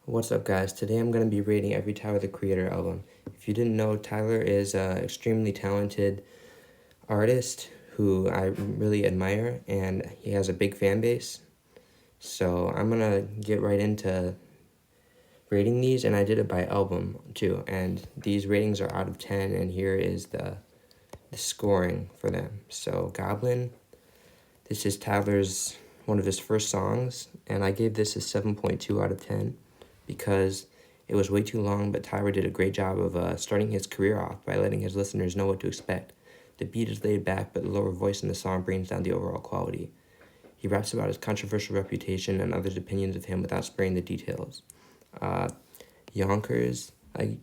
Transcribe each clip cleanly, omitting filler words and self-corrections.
What's up, guys? Today I'm going to be rating every Tyler the Creator album. If you didn't know, Tyler is an extremely talented artist who I really admire, and he has a big fan base. So I'm going to get right into rating these, and I did it by album too. And these ratings are out of 10, and here is the scoring for them. So Goblin, this is Tyler's one of his first songs, and I gave this a 7.2 out of 10 because it was way too long, but Tyler did a great job of starting his career off by letting his listeners know what to expect. The beat is laid back, but the lower voice in the song brings down the overall quality. He raps about his controversial reputation and others' opinions of him without sparing the details. Yonkers, I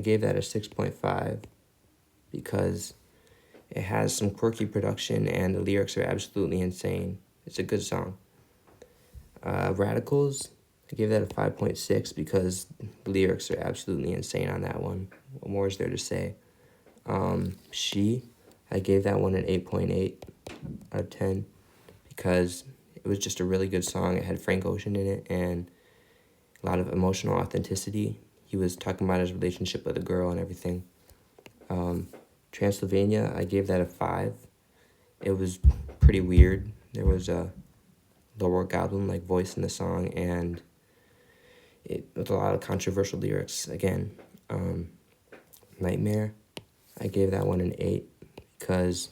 gave that a 6.5 because it has some quirky production and the lyrics are absolutely insane. It's a good song. Radicals, I gave that a 5.6 because the lyrics are absolutely insane on that one. What more is there to say? She, I gave that one an 8.8 out of 10 because it was just a really good song. It had Frank Ocean in it and a lot of emotional authenticity. He was talking about his relationship with a girl and everything. Transylvania, I gave that a 5. It was pretty weird. There was a lower goblin-like voice in the song, and it with a lot of controversial lyrics. Again, Nightmare, I gave that one an 8 because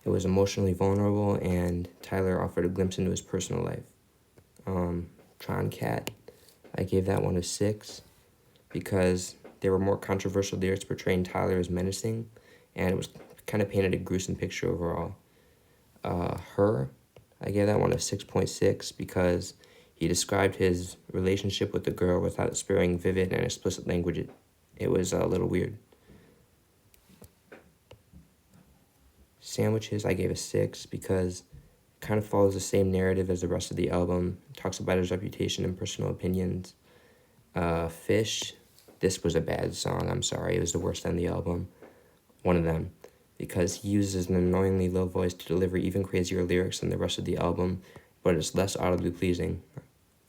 it was emotionally vulnerable, and Tyler offered a glimpse into his personal life. Tron Cat, I gave that one a 6 because there were more controversial lyrics portraying Tyler as menacing, and it was kind of painted a gruesome picture overall. Her, I gave that one a 6.6 because he described his relationship with the girl without sparing vivid and explicit language. It was a little weird. Sandwiches, I gave a 6 because it kind of follows the same narrative as the rest of the album. It talks about his reputation and personal opinions. Fish, this was a bad song, I'm sorry. It was the worst on the album. One of them. Because he uses an annoyingly low voice to deliver even crazier lyrics than the rest of the album, but it's less audibly pleasing.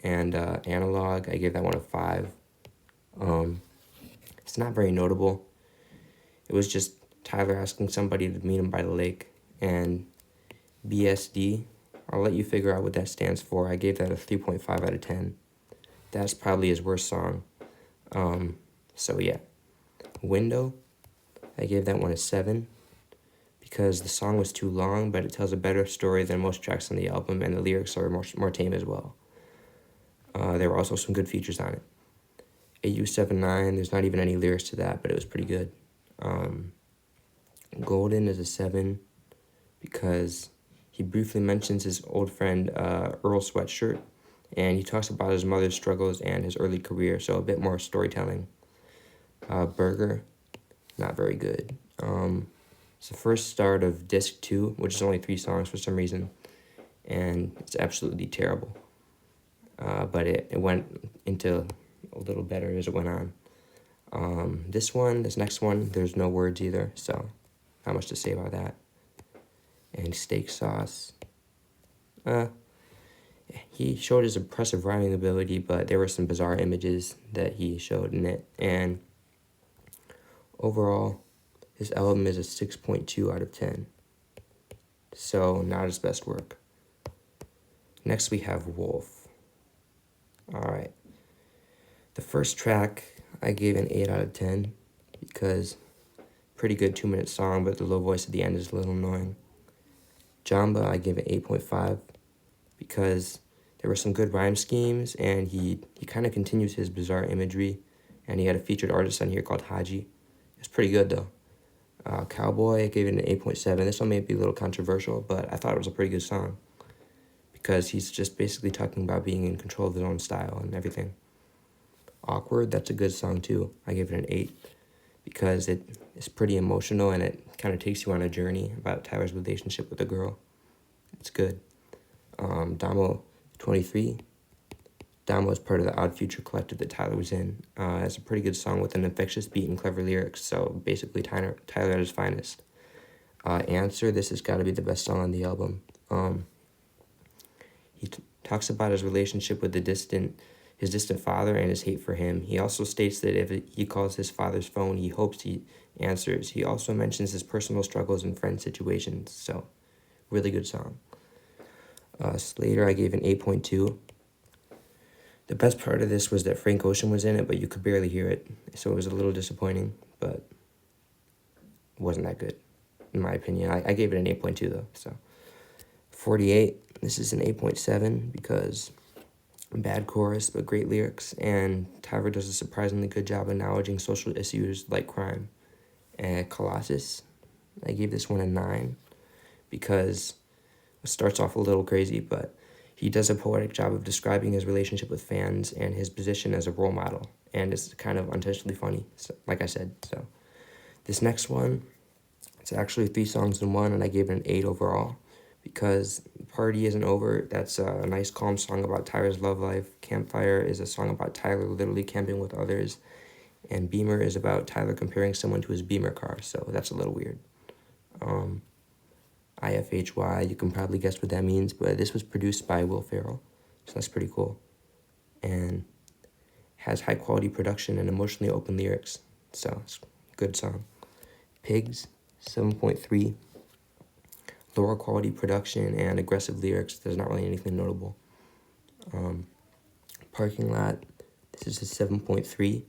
And Analog, I gave that one a 5. It's not very notable. It was just Tyler asking somebody to meet him by the lake. And BSD, I'll let you figure out what that stands for. I gave that a 3.5 out of 10. That's probably his worst song. So yeah. Window, I gave that one a 7 because the song was too long, but it tells a better story than most tracks on the album, and the lyrics are more tame as well. There were also some good features on it. AU79, there's not even any lyrics to that, but it was pretty good. Golden is a 7 because he briefly mentions his old friend Earl Sweatshirt, and he talks about his mother's struggles and his early career, so a bit more storytelling. Burger, not very good. It's the first start of disc 2, which is only 3 songs for some reason, and it's absolutely terrible. But it went into a little better as it went on. This next one, there's no words either, so not much to say about that. And Steak Sauce, he showed his impressive rhyming ability, but there were some bizarre images that he showed in it, and overall, his album is a 6.2 out of 10. So, not his best work. Next, we have Wolf. Alright. The first track, I gave an 8 out of 10 because pretty good 2-minute song, but the low voice at the end is a little annoying. Jamba, I gave an 8.5 because there were some good rhyme schemes, and he kind of continues his bizarre imagery, and he had a featured artist on here called Haji. It's pretty good, though. Cowboy, I gave it an 8.7. This one may be a little controversial, but I thought it was a pretty good song because he's just basically talking about being in control of his own style and everything. Awkward, that's a good song, too. I gave it an 8 because it's pretty emotional, and it kind of takes you on a journey about Tyler's relationship with a girl. It's good. Damo 23. Damo is part of the Odd Future collective that Tyler was in. It's a pretty good song with an infectious beat and clever lyrics, so basically Tyler at his finest. Answer, this has got to be the best song on the album. He talks about his relationship with his his distant father and his hate for him. He also states that if he calls his father's phone, he hopes he answers. He also mentions his personal struggles and friend situations. So, really good song. Slater, I gave an 8.2. The best part of this was that Frank Ocean was in it, but you could barely hear it. So it was a little disappointing, but it wasn't that good, in my opinion. I gave it an 8.2 though. So 48, this is an 8.7 because bad chorus, but great lyrics. And Tyler does a surprisingly good job acknowledging social issues like crime. And Colossus, I gave this one a 9 because it starts off a little crazy, but he does a poetic job of describing his relationship with fans and his position as a role model. And it's kind of unintentionally funny, so, like I said. So this next one, it's actually 3 songs in one, and I gave it an 8 overall because Party Isn't Over. That's a nice, calm song about Tyler's love life. Campfire is a song about Tyler literally camping with others. And Beamer is about Tyler comparing someone to his Beamer car, so that's a little weird. IFHY, you can probably guess what that means, but this was produced by Will Ferrell, so that's pretty cool. And has high quality production and emotionally open lyrics, so it's a good song. Pigs, 7.3. Lower quality production and aggressive lyrics. There's not really anything notable. Parking Lot, this is a 7.3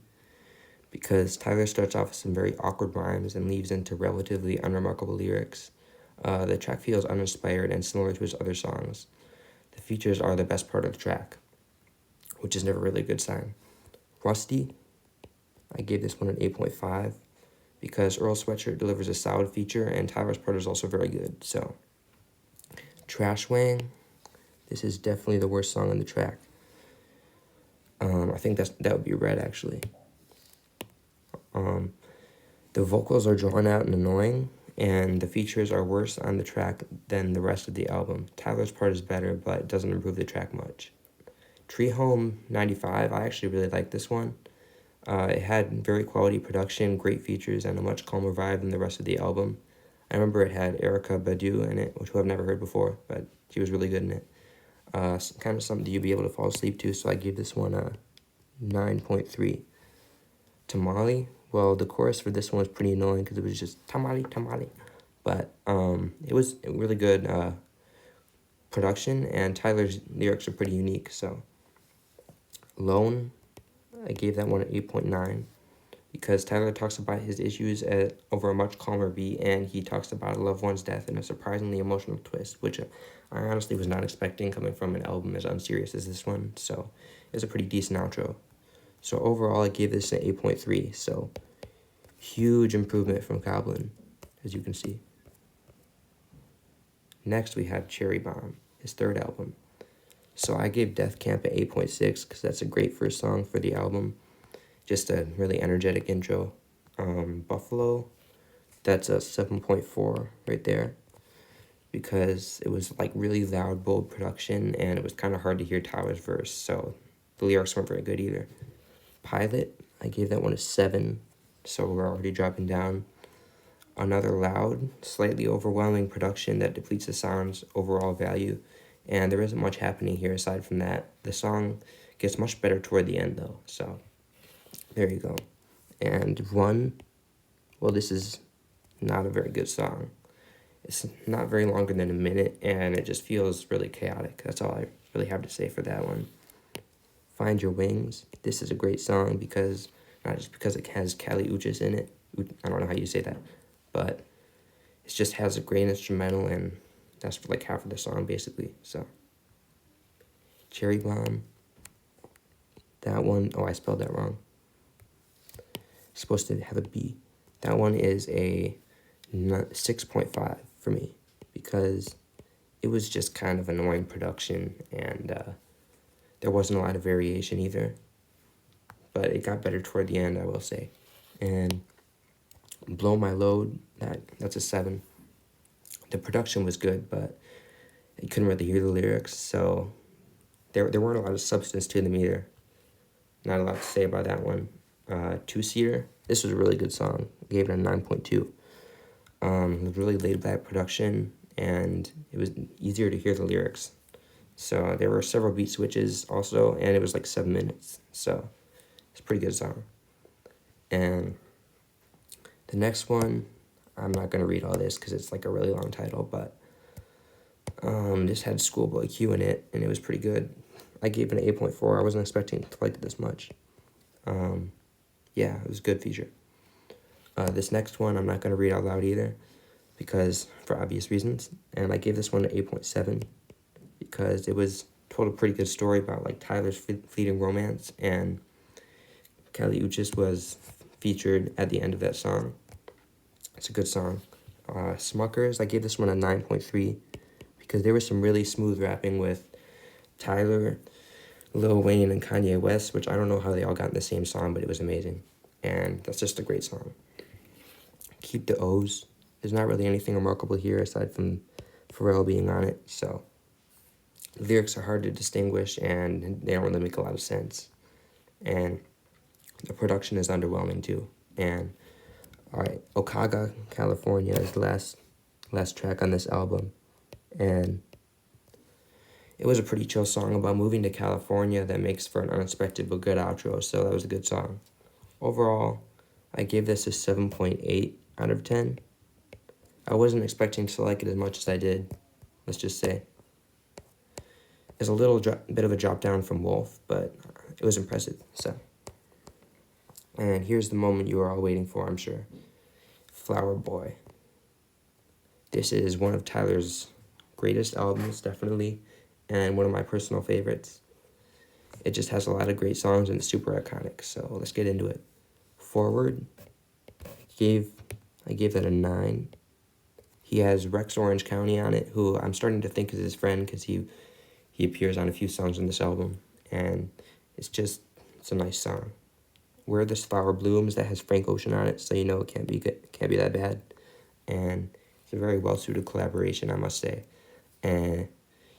because Tyler starts off with some very awkward rhymes and leaves into relatively unremarkable lyrics. The track feels uninspired and similar to his other songs. The features are the best part of the track, which is never really a good sign. Rusty, I gave this one an 8.5 because Earl Sweatshirt delivers a solid feature and Tyler's part is also very good. So, Trash Wang, this is definitely the worst song on the track. I think that would be Red, actually. The vocals are drawn out and annoying, and the features are worse on the track than the rest of the album. Tyler's part is better, but it doesn't improve the track much. Tree Home 95, I actually really like this one. It had very quality production, great features, and a much calmer vibe than the rest of the album. I remember it had Erykah Badu in it, which I've never heard before, but she was really good in it. Kind of something that you'd be able to fall asleep to, so I gave this one a 9.3. Tamale, well, the chorus for this one was pretty annoying because it was just tamale, tamale. But it was really good production, and Tyler's lyrics are pretty unique. So, Lone, I gave that one an 8.9 because Tyler talks about his issues over a much calmer beat, and he talks about a loved one's death in a surprisingly emotional twist, which I honestly was not expecting coming from an album as unserious as this one. So, it's a pretty decent outro. So overall, I gave this an 8.3. So huge improvement from Goblin, as you can see. Next, we have Cherry Bomb, his third album. So I gave Death Camp an 8.6 because that's a great first song for the album. Just a really energetic intro. Buffalo, that's a 7.4 right there because it was like really loud, bold production, and it was kind of hard to hear Tyler's verse, so the lyrics weren't very good either. Pilot, I gave that one a 7, so we're already dropping down. Another loud, slightly overwhelming production that depletes the sound's overall value, and there isn't much happening here aside from that. The song gets much better toward the end, though, so there you go. And Run, well, this is not a very good song. It's not very longer than a minute, and it just feels really chaotic. That's all I really have to say for that one. Find Your Wings. This is a great song because, not just because it has Kali Uchis in it. I don't know how you say that. But it just has a great instrumental, and that's for like half of the song, basically. So, Cherry Bomb. That one, oh, I spelled that wrong. It's supposed to have a B. That one is a 6.5 for me because it was just kind of annoying production, and there wasn't a lot of variation either, but it got better toward the end, I will say. And Blow My Load, that's a 7. The production was good, but you couldn't really hear the lyrics, so there weren't a lot of substance to them either. Not a lot to say about that one. Two-Seater, this was a really good song. I gave it a 9.2. It was really laid-back production, and it was easier to hear the lyrics. So there were several beat switches also, and it was like 7 minutes. So it's a pretty good song. And the next one, I'm not going to read all this because it's like a really long title, but this had Schoolboy Q in it, and it was pretty good. I gave it an 8.4. I wasn't expecting to like it this much. Yeah, it was a good feature. This next one, I'm not going to read out loud either, because for obvious reasons. And I gave this one an 8.7 because it told a pretty good story about like Tyler's fleeting romance, and Kali Uchis was featured at the end of that song. It's a good song. Smuckers, I gave this one a 9.3 because there was some really smooth rapping with Tyler, Lil Wayne, and Kanye West, which I don't know how they all got in the same song, but it was amazing. And that's just a great song. Keep the O's. There's not really anything remarkable here aside from Pharrell being on it, so the lyrics are hard to distinguish and they don't really make a lot of sense. And the production is underwhelming too. And all right, Okaga, California is the last track on this album. And it was a pretty chill song about moving to California that makes for an unexpected but good outro, so that was a good song. Overall, I gave this a 7.8 out of 10. I wasn't expecting to like it as much as I did, let's just say. It's a little bit of a drop down from Wolf, but it was impressive, so. And here's the moment you were all waiting for, I'm sure. Flower Boy. This is one of Tyler's greatest albums, definitely, and one of my personal favorites. It just has a lot of great songs and it's super iconic, so let's get into it. Forward, I gave that a 9. He has Rex Orange County on it, who I'm starting to think is his friend because he appears on a few songs on this album, and it's a nice song. Where This Flower Blooms, that has Frank Ocean on it, so you know it can't be that bad, and it's a very well-suited collaboration, I must say. And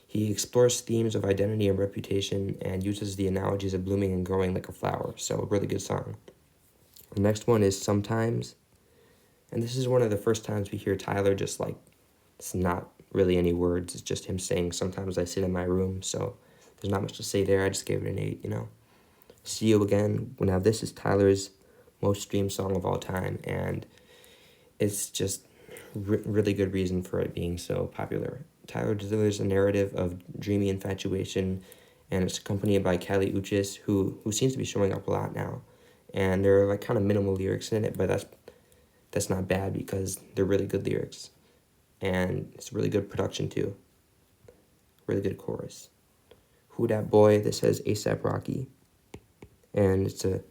he explores themes of identity and reputation and uses the analogies of blooming and growing like a flower, so a really good song. The next one is Sometimes, and this is one of the first times we hear Tyler just like, it's not really any words, it's just him saying, sometimes I sit in my room, so there's not much to say there, I just gave it an 8, See You Again, now this is Tyler's most streamed song of all time, and it's just really good reason for it being so popular. Tyler delivers a narrative of dreamy infatuation, and it's accompanied by Kali Uchis, who seems to be showing up a lot now. And there are like kind of minimal lyrics in it, but that's not bad because they're really good lyrics. And it's really good production too. Really good chorus. Who Dat Boy, this has A$AP Rocky. And it's a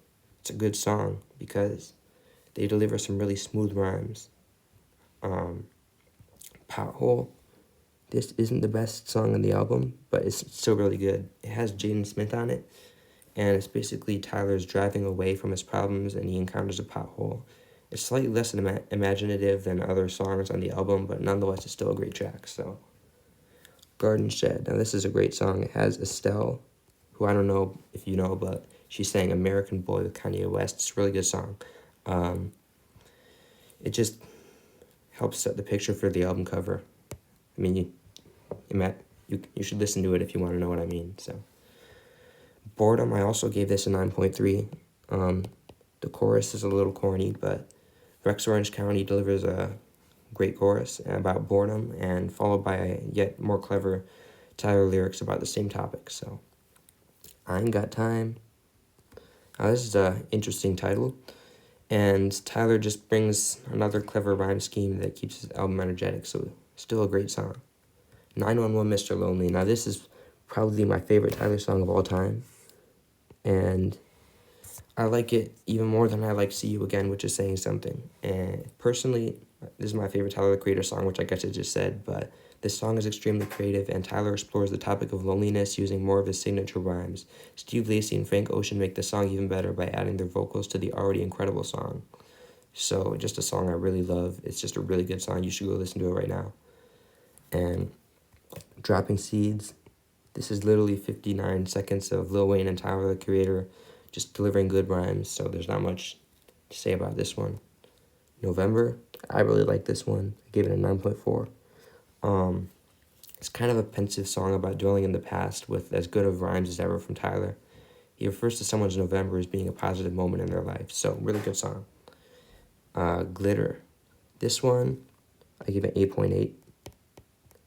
good song because they deliver some really smooth rhymes. Pothole, this isn't the best song on the album, but it's still really good. It has Jaden Smith on it, and it's basically Tyler's driving away from his problems and he encounters a pothole. It's slightly less imaginative than other songs on the album, but nonetheless it's still a great track, so. Garden Shed, now this is a great song. It has Estelle, who I don't know if you know, but she sang American Boy with Kanye West. It's a really good song. It just helps set the picture for the album cover. I mean, you should listen to it if you want to know what I mean. So, Boredom, I also gave this a 9.3. The chorus is a little corny, but Rex Orange County delivers a great chorus about boredom, and followed by yet more clever Tyler lyrics about the same topic. So, I Ain't Got Time. Now, this is an interesting title, and Tyler just brings another clever rhyme scheme that keeps his album energetic, so still a great song. 911 Mr. Lonely. Now, this is probably my favorite Tyler song of all time, and I like it even more than I like See You Again, which is saying something. And personally, this is my favorite Tyler, the Creator song, which I guess I just said, but this song is extremely creative, and Tyler explores the topic of loneliness using more of his signature rhymes. Steve Lacy and Frank Ocean make the song even better by adding their vocals to the already incredible song. So, just a song I really love. It's just a really good song. You should go listen to it right now. And Dropping Seeds. This is literally 59 seconds of Lil Wayne and Tyler, the Creator, just delivering good rhymes, so there's not much to say about this one. November, I really like this one. I gave it a 9.4. It's kind of a pensive song about dwelling in the past with as good of rhymes as ever from Tyler. He refers to someone's November as being a positive moment in their life, so really good song. Glitter. This one, I give it 8.8.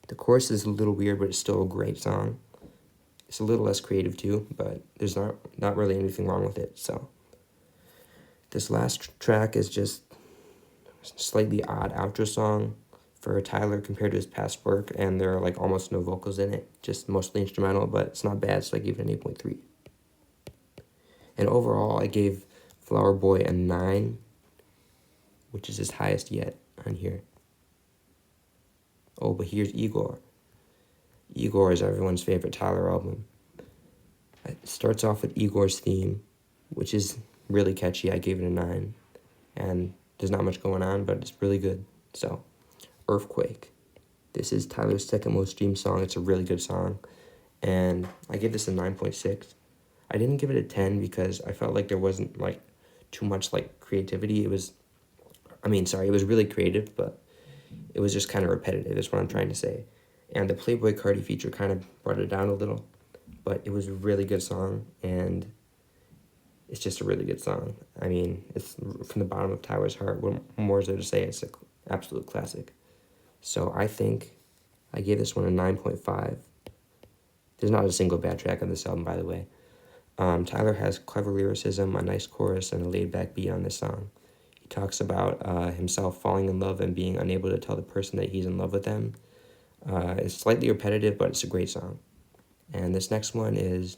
The chorus is a little weird, but it's still a great song. It's a little less creative too, but there's not really anything wrong with it, so. This last track is just a slightly odd outro song for Tyler compared to his past work, and there are like almost no vocals in it, just mostly instrumental, but it's not bad, so I gave it an 8.3. And overall, I gave Flower Boy a 9, which is his highest yet on here. Oh, but here's Igor. Igor is everyone's favorite Tyler album. It starts off with Igor's theme, which is really catchy. I gave it a 9. And there's not much going on, but it's really good. So, Earthquake. This is Tyler's second most streamed song. It's a really good song. And I gave this a 9.6. I didn't give it a 10 because I felt like there wasn't like too much like creativity. It was really creative, but it was just kind of repetitive, is what I'm trying to say. And the Playboy Cardi feature kind of brought it down a little, but it was a really good song, and it's just a really good song. I mean, it's from the bottom of Tyler's heart. What more is there to say? It's an absolute classic. So I think I gave this one a 9.5. There's not a single bad track on this album, by the way. Tyler has clever lyricism, a nice chorus, and a laid-back beat on this song. He talks about himself falling in love and being unable to tell the person that he's in love with them. It's slightly repetitive, but it's a great song. And this next one is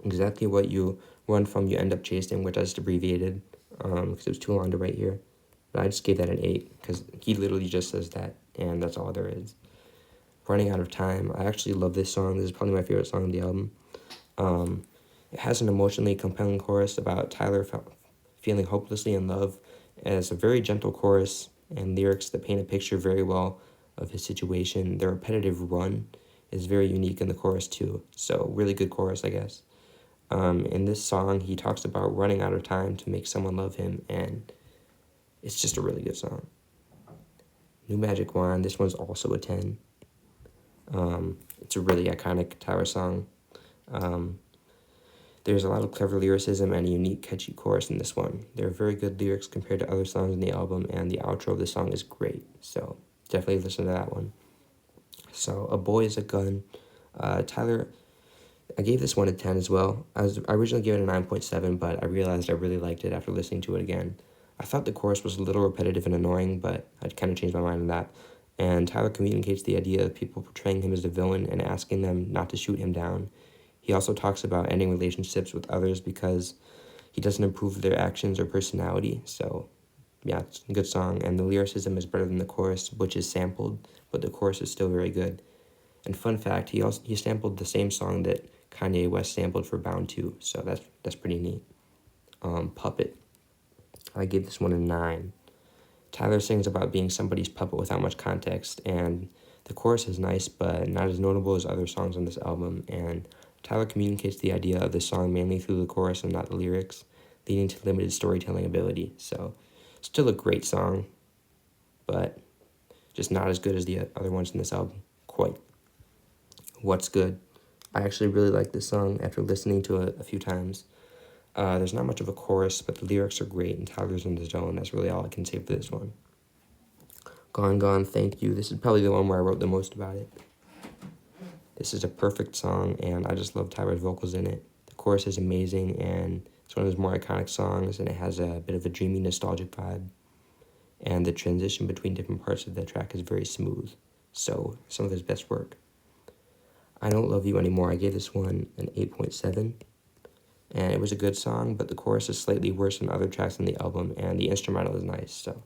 Exactly What You Run From You End Up Chasing, which I just abbreviated because it was too long to write here. But I just gave that an 8 because he literally just says that, and that's all there is. Running Out of Time. I actually love this song. This is probably my favorite song on the album. It has an emotionally compelling chorus about Tyler feeling hopelessly in love, and it's a very gentle chorus and lyrics that paint a picture very well of his situation. The repetitive run is very unique in the chorus too, so really good chorus, I guess. In this song, he talks about running out of time to make someone love him, and it's just a really good song. New Magic Wand, this one's also a 10. It's a really iconic Tyler song. There's a lot of clever lyricism and a unique, catchy chorus in this one. There are very good lyrics compared to other songs in the album, and the outro of the song is great, so definitely listen to that one. So, A Boy is a Gun. Tyler, I gave this one a 10 as well. I originally gave it a 9.7, but I realized I really liked it after listening to it again. I thought the chorus was a little repetitive and annoying, but I kind of changed my mind on that. And Tyler communicates the idea of people portraying him as a villain and asking them not to shoot him down. He also talks about ending relationships with others because he doesn't approve of their actions or personality. So, yeah, it's a good song. And the lyricism is better than the chorus, which is sampled, but the chorus is still very good. And fun fact, he sampled the same song that Kanye West sampled for Bound 2, so that's pretty neat. Puppet. I gave this one a 9. Tyler sings about being somebody's puppet without much context, and the chorus is nice, but not as notable as other songs on this album, and Tyler communicates the idea of the song mainly through the chorus and not the lyrics, leading to limited storytelling ability. So, still a great song, but just not as good as the other ones in this album. Quite. What's Good? I actually really like this song after listening to it a few times. There's not much of a chorus, but the lyrics are great, and Tyler's in the zone. That's really all I can say for this one. Gone, Gone, Thank You. This is probably the one where I wrote the most about it. This is a perfect song, and I just love Tyler's vocals in it. The chorus is amazing, and it's one of his more iconic songs, and it has a bit of a dreamy, nostalgic vibe. And the transition between different parts of the track is very smooth. So, some of his best work. I Don't Love You Anymore. I gave this one an 8.7. And it was a good song, but the chorus is slightly worse than other tracks on the album, and the instrumental is nice, so.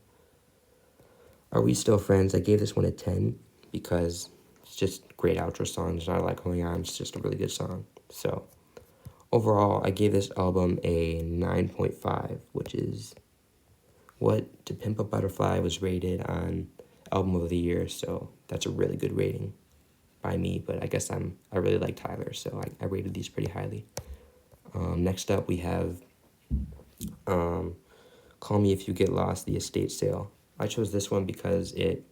Are We Still Friends? I gave this one a 10 because it's just a great outro song. There's not a lot going on. It's just a really good song. So, overall, I gave this album a 9.5, which is what To Pimp a Butterfly was rated on Album of the Year, so that's a really good rating by me, but I guess I really like Tyler, so I rated these pretty highly. Next up, we have Call Me If You Get Lost, The Estate Sale. I chose this one because it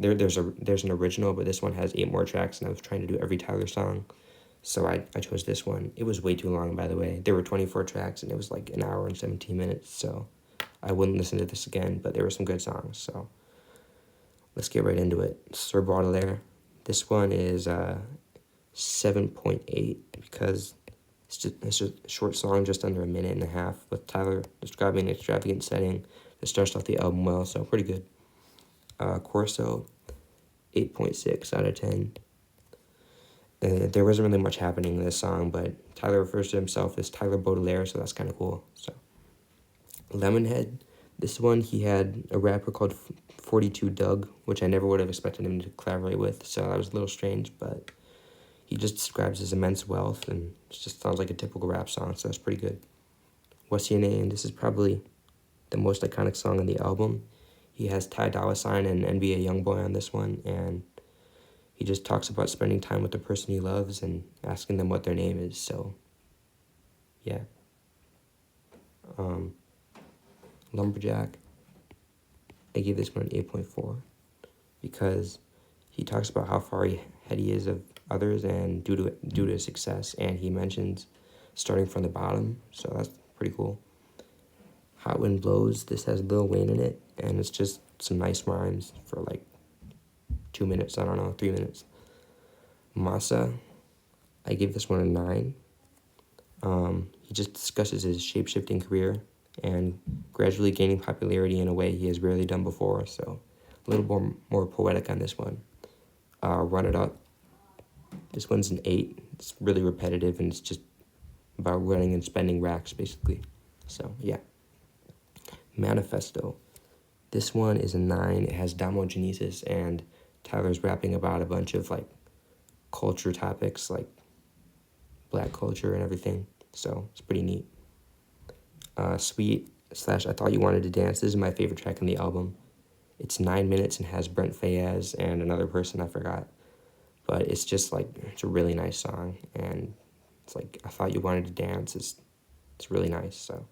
there's an original, but this one has 8 more tracks, and I was trying to do every Tyler song. So I chose this one. It was way too long, by the way. There were 24 tracks, and it was like an hour and 17 minutes, so I wouldn't listen to this again, but there were some good songs, so let's get right into it. Sir Baudelaire. This one is 7.8 because it's a short song, just under a minute and a half, with Tyler describing an extravagant setting that starts off the album well, so pretty good. Corso, 8.6 out of 10. There wasn't really much happening in this song, but Tyler refers to himself as Tyler Baudelaire, so that's kind of cool. So, Lemonhead, this one he had a rapper called 42 Doug, which I never would have expected him to collaborate with, so that was a little strange, but he just describes his immense wealth, and it just sounds like a typical rap song, so that's pretty good. What's Your Name? This is probably the most iconic song on the album. He has Ty Dolla $ign and NBA Youngboy on this one, and he just talks about spending time with the person he loves and asking them what their name is, so, yeah. Lumberjack, I gave this one an 8.4 because he talks about how far ahead he is of others and due to his success, and he mentions starting from the bottom, so that's pretty cool. Hot Wind Blows, this has Lil Wayne in it, and it's just some nice rhymes for like 2 minutes, 3 minutes. Massa, I gave this one a 9. He just discusses his shape-shifting career and gradually gaining popularity in a way he has rarely done before, so a little more poetic on this one. Run It Up, this one's an 8. It's really repetitive, and it's just about running and spending racks, basically. So, yeah. Manifesto, this one is a 9. It has Damogenesis, and Tyler's rapping about a bunch of, like, culture topics, like black culture and everything, so it's pretty neat. Sweet / I Thought You Wanted to Dance, this is my favorite track on the album. It's 9 minutes and has Brent Faiyaz and another person I forgot, but it's just like, it's a really nice song, and it's like, I Thought You Wanted to Dance, it's really nice, so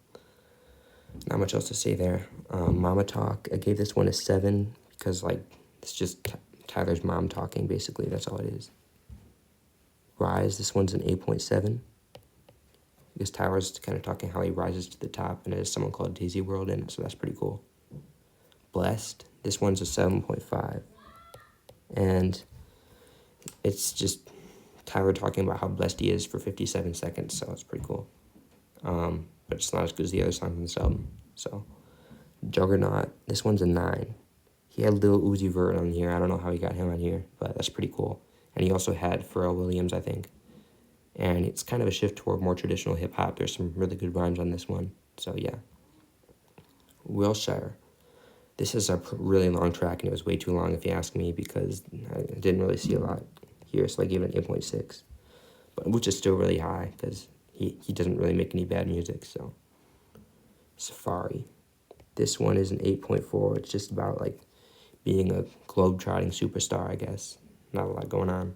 not much else to say there. Mama Talk, I gave this one a 7 because, like, it's just Tyler's mom talking, basically, that's all it is. Rise, this one's an 8.7 because Tyler's kind of talking how he rises to the top, and there's someone called Daisy World in it, so that's pretty cool. Blessed, this one's a 7.5, and it's just Tyler talking about how blessed he is for 57 seconds, so it's pretty cool. But it's not as good as the other songs on this album, so. Juggernaut, this one's a 9. He had Lil Uzi Vert on here. I don't know how he got him on here, but that's pretty cool. And he also had Pharrell Williams, I think. And it's kind of a shift toward more traditional hip-hop. There's some really good rhymes on this one. So, yeah. Wilshire. This is a really long track, and it was way too long if you ask me, because I didn't really see a lot here, so I gave it an 8.6. But which is still really high, because he doesn't really make any bad music, so. Safari. This one is an 8.4. It's just about, like, being a globe-trotting superstar, I guess. Not a lot going on.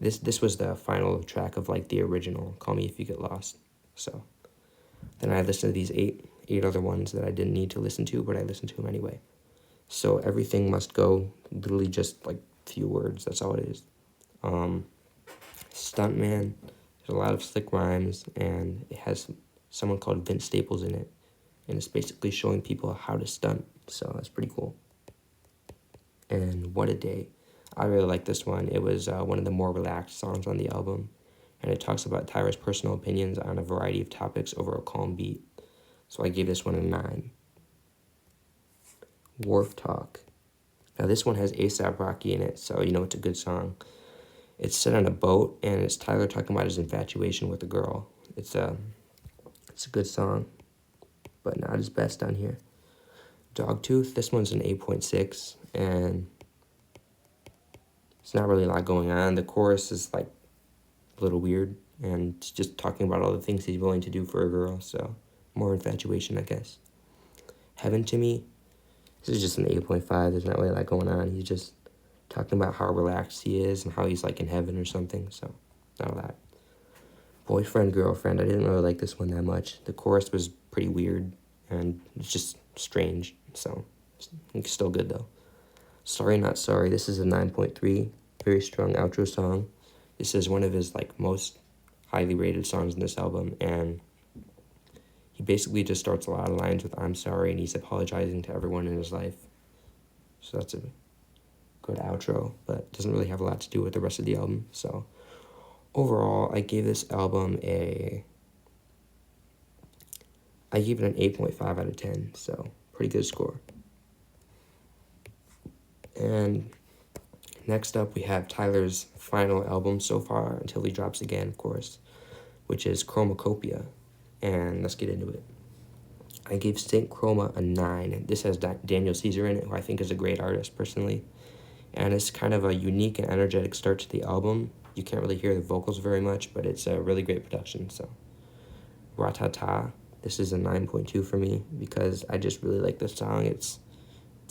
This was the final track of, like, the original Call Me If You Get Lost. So then I listened to these eight other ones that I didn't need to listen to, but I listened to them anyway. So Everything Must Go, literally just, like, few words. That's all it is. Stuntman, there's a lot of slick rhymes, and it has someone called Vince Staples in it. And it's basically showing people how to stunt, so that's pretty cool. And What a Day. I really like this one. It was one of the more relaxed songs on the album, and it talks about Tyler's personal opinions on a variety of topics over a calm beat. So I gave this one a 9. Wharf Talk. Now this one has A$AP Rocky in it, so you know it's a good song. It's set on a boat, and it's Tyler talking about his infatuation with a girl. It's a good song, but not his best on here. Dogtooth, this one's an 8.6, and it's not really a lot going on. The chorus is, like, a little weird, and it's just talking about all the things he's willing to do for a girl, so more infatuation, I guess. Heaven to Me, this is just an 8.5. There's not really a lot going on. He's just talking about how relaxed he is and how he's, like, in heaven or something, so not a lot. Boyfriend, Girlfriend, I didn't really like this one that much. The chorus was pretty weird, and it's just strange, so it's still good, though. Sorry Not Sorry, this is a 9.3, very strong outro song. This is one of his like most highly rated songs in this album, and he basically just starts a lot of lines with "I'm sorry" and he's apologizing to everyone in his life. So that's a good outro, but doesn't really have a lot to do with the rest of the album. So overall, I gave it an 8.5 out of 10, so pretty good score. And next up, we have Tyler's final album so far, until he drops again, of course, which is Chromacopia. And let's get into it. I gave Saint Chroma a 9. This has Daniel Caesar in it, who I think is a great artist, personally. And it's kind of a unique and energetic start to the album. You can't really hear the vocals very much, but it's a really great production. So, Ratata, this is a 9.2 for me, because I just really like this song. It's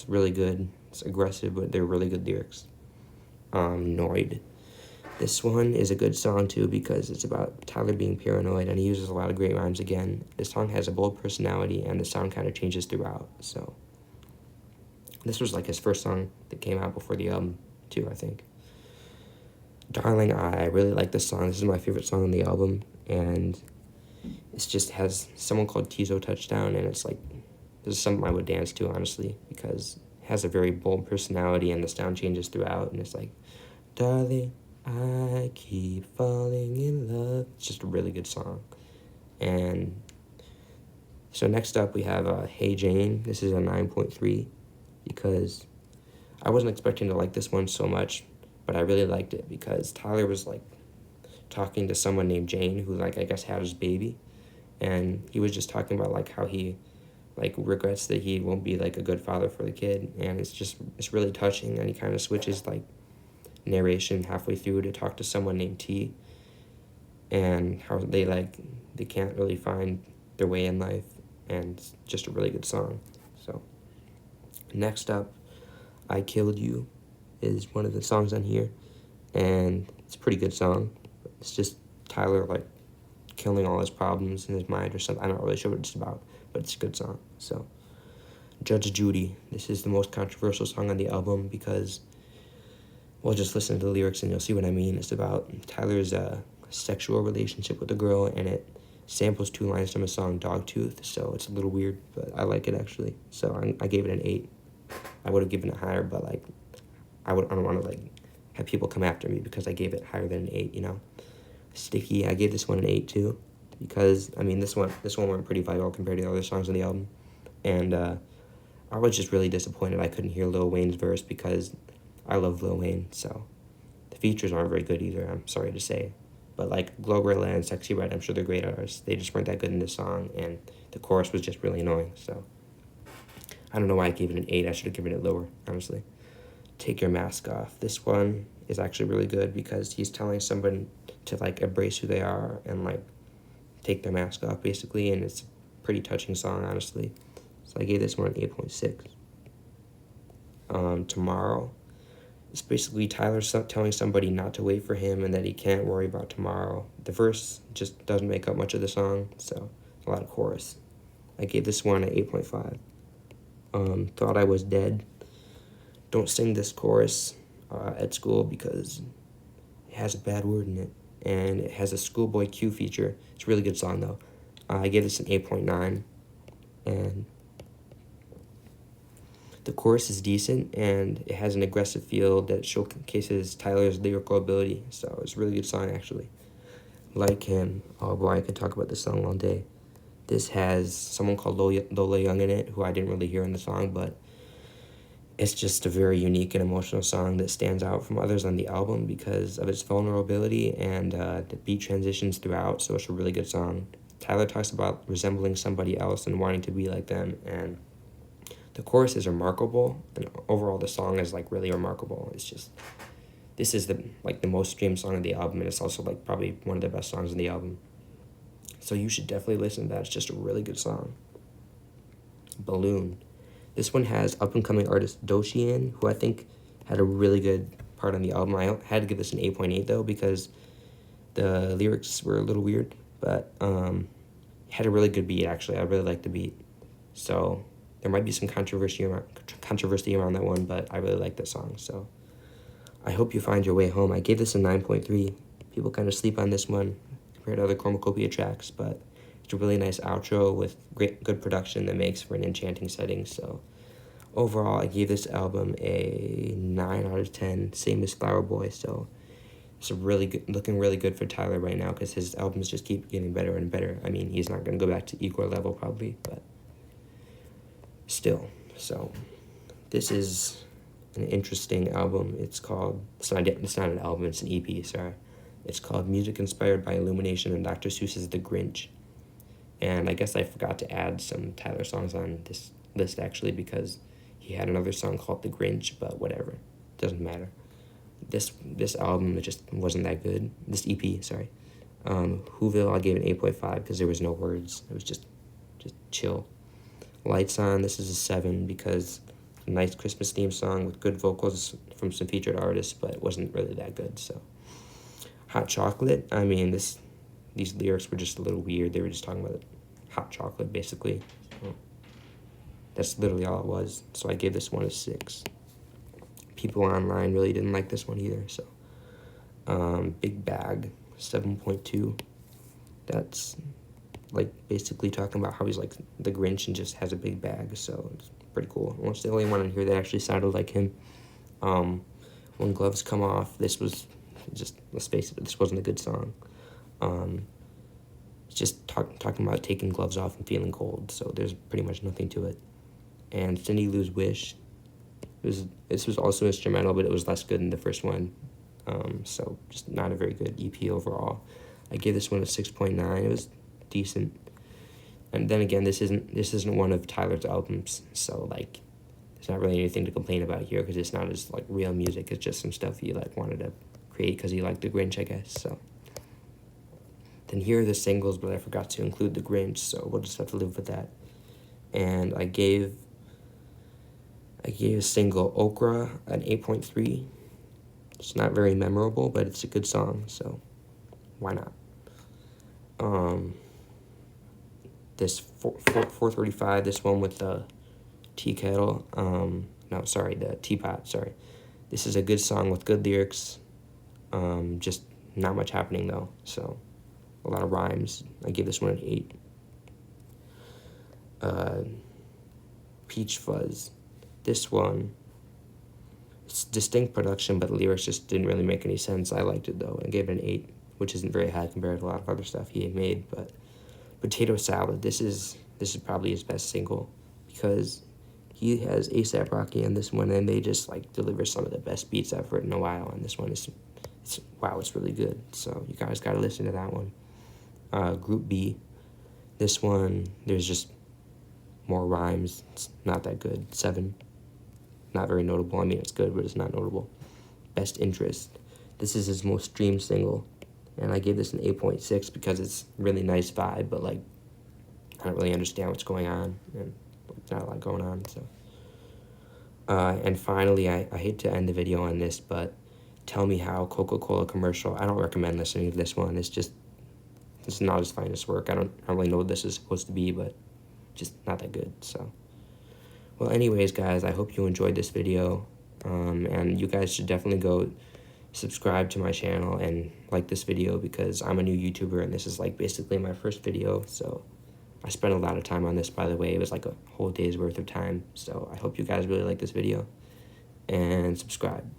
really good. It's aggressive, but they're really good lyrics. Noid. This one is a good song too, because it's about Tyler being paranoid, and he uses a lot of great rhymes again. This song has a bold personality, and the sound kind of changes throughout. So this was like his first song that came out before the album too, I think. Darling, I really like this song. This is my favorite song on the album, and it just has someone called Tizo Touchdown, and it's like, this is something I would dance to, honestly, because it has a very bold personality, and the sound changes throughout, and it's like, darling, I keep falling in love. It's just a really good song. And so next up we have Hey Jane. This is a 9.3, because I wasn't expecting to like this one so much, but I really liked it because Tyler was like talking to someone named Jane, who like I guess had his baby, and he was just talking about like how he like regrets that he won't be like a good father for the kid, and it's really touching. And he kind of switches like narration halfway through to talk to someone named T, and how they can't really find their way in life, and it's just a really good song. So next up, I Killed You is one of the songs on here, and it's a pretty good song. It's just Tyler like killing all his problems in his mind or something. I'm not really sure what it's about, but it's a good song. So Judge Judy, this is the most controversial song on the album, because, well, just listen to the lyrics and you'll see what I mean. It's about Tyler's sexual relationship with a girl, and it samples 2 lines from a song, Dogtooth, so it's a little weird, but I like it, actually. So I gave it an 8. I would have given it higher, but, like, I don't want to, like, have people come after me because I gave it higher than an 8, you know? Sticky, I gave this one an 8, too, because, I mean, this one went pretty viral compared to the other songs on the album, and I was just really disappointed I couldn't hear Lil Wayne's verse, because I love Lil Wayne, so the features aren't very good either, I'm sorry to say. But like Glorilla and Sexy Red, I'm sure they're great artists. They just weren't that good in this song, and the chorus was just really annoying. So I don't know why I gave it an 8. I should have given it lower, honestly. Take Your Mask Off. This one is actually really good, because he's telling someone to like embrace who they are and like take their mask off, basically, and it's a pretty touching song, honestly. So I gave this one an 8.6. Tomorrow. It's basically Tyler telling somebody not to wait for him and that he can't worry about tomorrow. The verse just doesn't make up much of the song, so a lot of chorus. I gave this one an 8.5. Thought I Was Dead. Don't sing this chorus at school, because it has a bad word in it, and it has a Schoolboy Q feature. It's a really good song, though. I gave this an 8.9, and the chorus is decent, and it has an aggressive feel that showcases Tyler's lyrical ability, so it's a really good song, actually. Like Him. Oh boy, I could talk about this song all day. This has someone called Lola Young in it, who I didn't really hear in the song, but it's just a very unique and emotional song that stands out from others on the album because of its vulnerability, and the beat transitions throughout, so it's a really good song. Tyler talks about resembling somebody else and wanting to be like them, and the chorus is remarkable, and overall the song is like really remarkable. It's just, this is the most streamed song of the album, and it's also like probably one of the best songs in the album. So you should definitely listen to that. It's just a really good song. Balloon. This one has up-and-coming artist Doechii in, who I think had a really good part on the album. I had to give this an 8.8 though, because the lyrics were a little weird, but it had a really good beat, actually. I really liked the beat. So There might be some controversy around that one, but I really like that song. So I hope you find your way home. I gave this a 9.3. People kind of sleep on this one compared to other Chromacopia tracks, but it's a really nice outro with good production that makes for an enchanting setting. So overall, I gave this album a 9 out of 10, same as Flower Boy. So it's looking really good for Tyler right now because his albums just keep getting better and better. I mean, he's not going to go back to Igor level probably, but still. So this is an interesting album. It's not an album, it's an EP, sorry. It's called Music Inspired by Illumination and Dr. Seuss's The Grinch. And I guess I forgot to add some Tyler songs on this list actually because he had another song called The Grinch, but whatever. Doesn't matter. This album, it just wasn't that good. This EP, sorry. Whoville, I gave it an 8.5 because there was no words. It was just chill. Lights On, this is a 7 because a nice Christmas theme song with good vocals from some featured artists, but it wasn't really that good. So Hot Chocolate, I mean, these lyrics were just a little weird. They were just talking about hot chocolate, basically. So that's literally all it was. So I gave this one a 6. People online really didn't like this one either. So Big Bag, 7.2. That's like basically talking about how he's like the Grinch and just has a big bag. So it's pretty cool. Almost the only one in here that actually sounded like him. When Gloves Come Off, this was just, let's face it, this wasn't a good song. It's just talking about taking gloves off and feeling cold. So there's pretty much nothing to it. And Cindy Lou's Wish, this was also instrumental, but it was less good than the first one. So just not a very good EP overall. I gave this one a 6.9. It was decent. And then again, this isn't one of Tyler's albums, so like there's not really anything to complain about here because it's not his like real music. It's just some stuff he like wanted to create because he liked the Grinch, I guess. So then here are the singles, but I forgot to include the Grinch, so we'll just have to live with that. And I gave a single, Okra, an 8.3. It's not very memorable, but it's a good song, so why not? This 435, this one with the tea kettle, the teapot, sorry. This is a good song with good lyrics, just not much happening though, so a lot of rhymes. I give this one an 8. Peach Fuzz. This one, it's distinct production, but the lyrics just didn't really make any sense. I liked it though. I gave it an 8, which isn't very high compared to a lot of other stuff he had made. But Potato Salad, this is probably his best single because he has A$AP Rocky on this one, and they just like deliver some of the best beats I've heard in a while. And this one it's really good. So you guys gotta listen to that one. Group B, this one there's just more rhymes. It's not that good. 7. Not very notable. I mean, it's good, but it's not notable. Best Interest. This is his most streamed single, and I gave this an 8.6 because it's really nice vibe, but like I don't really understand what's going on, and there's not a lot going on. So, and finally, I hate to end the video on this, but Tell Me How, Coca-Cola commercial. I don't recommend listening to this one. It's not his finest work. I don't really know what this is supposed to be, but just not that good. So. Well, anyways, guys, I hope you enjoyed this video, and you guys should definitely go subscribe to my channel and like this video because I'm a new YouTuber, and this is like basically my first video, so I spent a lot of time on this, by the way. It was like a whole day's worth of time, so I hope you guys really like this video, and subscribe.